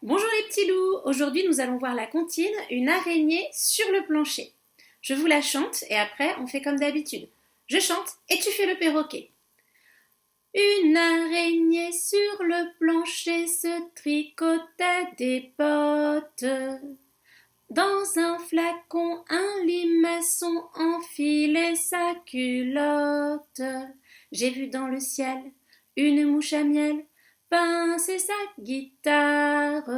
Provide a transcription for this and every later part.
Bonjour les petits loups, aujourd'hui nous allons voir la comptine, une araignée sur le plancher. Je vous la chante et après on fait comme d'habitude. Je chante et tu fais le perroquet. Une araignée sur le plancher se tricotait des bottes. Dans un flacon, un limaçon enfilait sa culotte. J'ai vu dans le ciel une mouche à miel pincer sa guitare.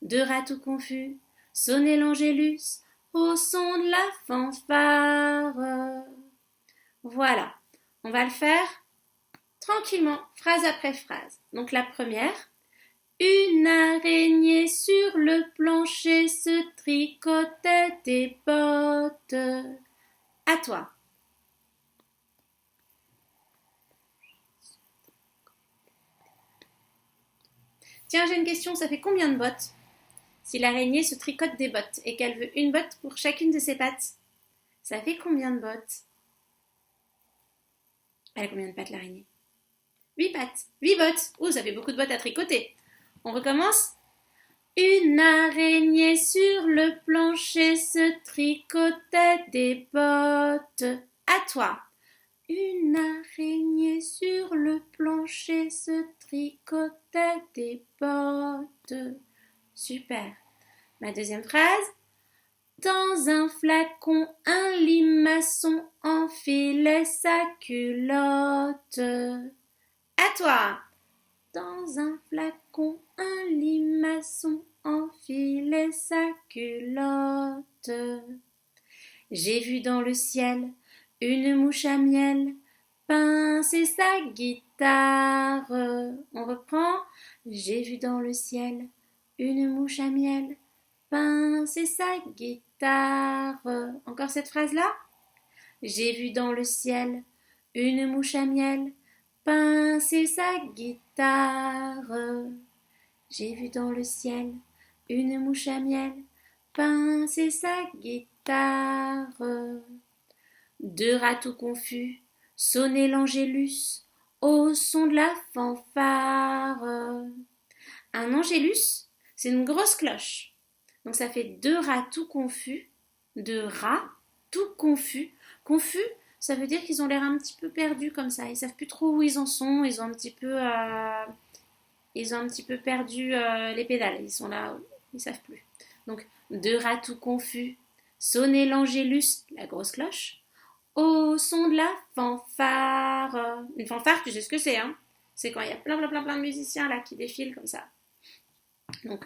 Deux rats tout confus sonnaient l'angélus au son de la fanfare. Voilà, on va le faire tranquillement, phrase après phrase. Donc la première. Une araignée sur le plancher se tricotait des bottes. À toi. Tiens, j'ai une question, ça fait combien de bottes? Si l'araignée se tricote des bottes et qu'elle veut une botte pour chacune de ses pattes, ça fait combien de bottes? Elle a combien de pattes l'araignée? 8 pattes, 8 bottes. Oh, ça fait beaucoup de bottes à tricoter. On recommence? Une araignée sur le plancher se tricotait des bottes. À toi. Une araignée sur le plancher se tricotait des bottes. Super. Ma deuxième phrase. Dans un flacon, un limaçon enfilait sa culotte. À toi. Dans un flacon, un limaçon enfilait sa culotte. J'ai vu dans le ciel une mouche à miel pincer sa guitare. On reprend. J'ai vu dans le ciel une mouche à miel pincer sa guitare. Encore cette phrase-là. J'ai vu dans le ciel une mouche à miel pincer sa guitare. J'ai vu dans le ciel une mouche à miel pincer sa guitare. Deux rats tout confus sonnaient l'angélus au son de la fanfare. Un angélus, c'est une grosse cloche. Donc ça fait deux rats tout confus, deux rats tout confus. Confus, ça veut dire qu'ils ont l'air un petit peu perdus comme ça. Ils savent plus trop où ils en sont. Ils ont un petit peu perdu les pédales. Ils sont là, ils savent plus. Donc deux rats tout confus sonnaient l'angélus, la grosse cloche, au son de la fanfare. Une fanfare, tu sais ce que c'est, hein? C'est quand il y a plein de musiciens là qui défilent comme ça. Donc,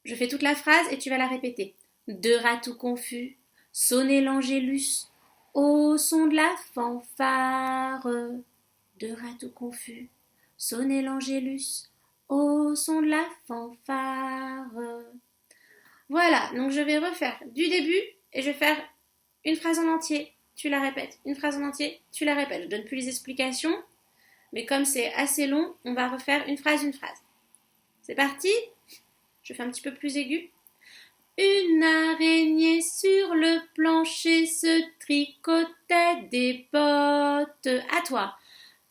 je fais toute la phrase et tu vas la répéter. Deux rats tout confus sonnaient l'angélus au son de la fanfare. Deux rats tout confus sonnaient l'angélus au son de la fanfare. Voilà, donc je vais refaire du début et je vais faire une phrase en entier. Tu la répètes. Une phrase en entier, tu la répètes. Je donne plus les explications, mais comme c'est assez long, on va refaire une phrase. C'est parti? Je fais un petit peu plus aigu. Une araignée sur le plancher se tricotait des bottes. À toi.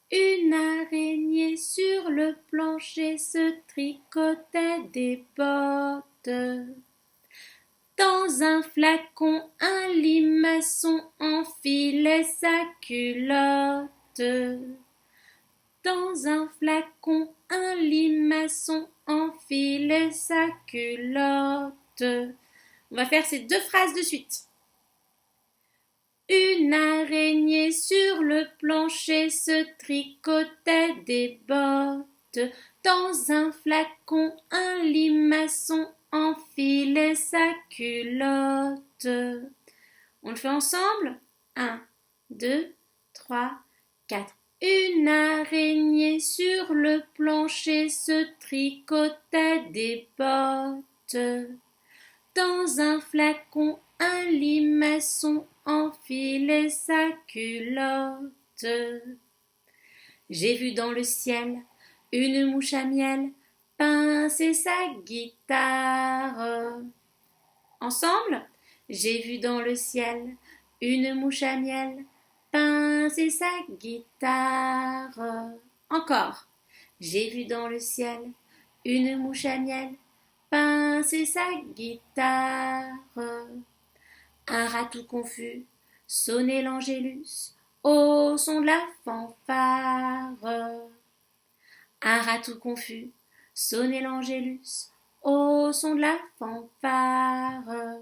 Une araignée sur le plancher se tricotait des bottes. Dans un flacon, un limaçon enfilait sa culotte. Dans un flacon, un limaçon enfilait sa culotte. On va faire ces deux phrases de suite. Une araignée sur le plancher se tricotait des bottes. Dans un flacon, un limaçon enfilait sa culotte. On le fait ensemble? 1, 2, 3, 4. Une araignée sur le plancher se tricotait des bottes. Dans un flacon, un limaçon enfilait sa culotte. J'ai vu dans le ciel une mouche à miel pincer sa guitare. Ensemble, j'ai vu dans le ciel une mouche à miel pincer sa guitare. Encore, j'ai vu dans le ciel une mouche à miel pincer sa guitare. Un rat tout confus sonnait l'angélus au son de la fanfare. Un rat tout confus sonnait l'angélus au son de la fanfare.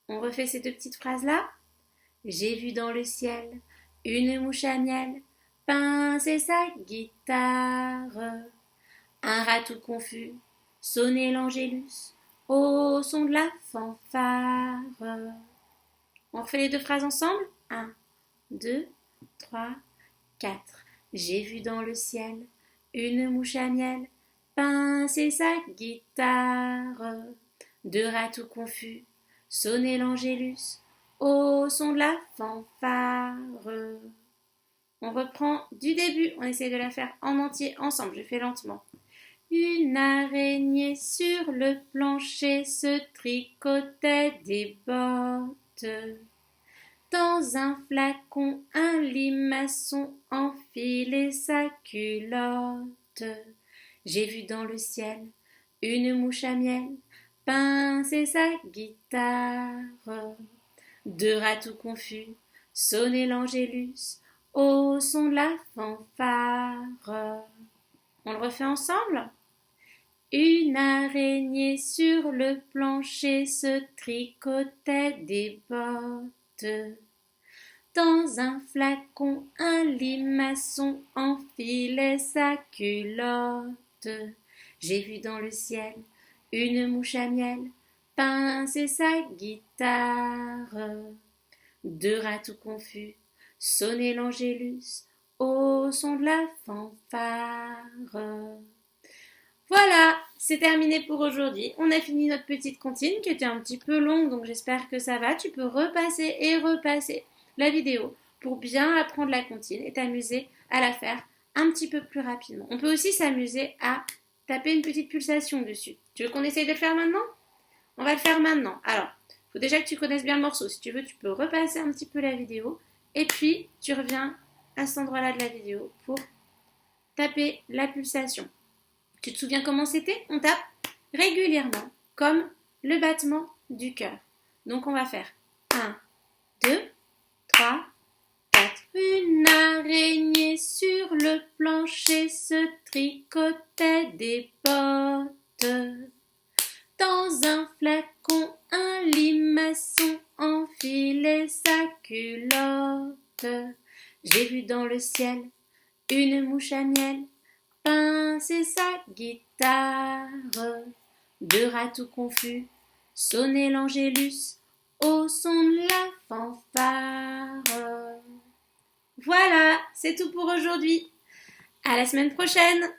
On refait ces deux petites phrases-là. J'ai vu dans le ciel une mouche à miel pincer sa guitare. Un rat tout confus sonnait l'angélus au son de la fanfare. On refait les deux phrases ensemble. 1, 2, 3, 4. J'ai vu dans le ciel une mouche à miel pincer sa guitare. Deux rats tout confus sonnaient l'angélus au son de la fanfare. On reprend du début, on essaie de la faire en entier ensemble, je fais lentement. Une araignée sur le plancher se tricotait des bottes. Dans un flacon, un limaçon enfilait sa culotte. J'ai vu dans le ciel une mouche à miel pincer sa guitare. Deux rats tout confus sonnaient l'angélus au son de la fanfare. On le refait ensemble? Une araignée sur le plancher se tricotait des bottes. Dans un flacon, un limaçon enfilait sa culotte. J'ai vu dans le ciel une mouche à miel pincer sa guitare. Deux rats tout confus sonnaient l'angélus au son de la fanfare. Voilà, c'est terminé pour aujourd'hui. On a fini notre petite comptine qui était un petit peu longue, donc j'espère que ça va. Tu peux repasser et repasser la vidéo pour bien apprendre la comptine et t'amuser à la faire un petit peu plus rapidement. On peut aussi s'amuser à taper une petite pulsation dessus. Tu veux qu'on essaye de le faire maintenant? On va le faire maintenant. Alors, il faut déjà que tu connaisses bien le morceau. Si tu veux, tu peux repasser un petit peu la vidéo et puis tu reviens à cet endroit-là de la vidéo pour taper la pulsation. Tu te souviens comment c'était? On tape régulièrement, comme le battement du cœur. Donc on va faire 1, 2, 3, 4. Une araignée sur le plancher se tricotait des bottes. Dans un flacon, un limaçon enfilait sa culotte. J'ai vu dans le ciel une mouche à miel pincer sa guitare. Deux rats tout confus sonnaient l'angélus au son de la fanfare. Voilà, c'est tout pour aujourd'hui. À la semaine prochaine!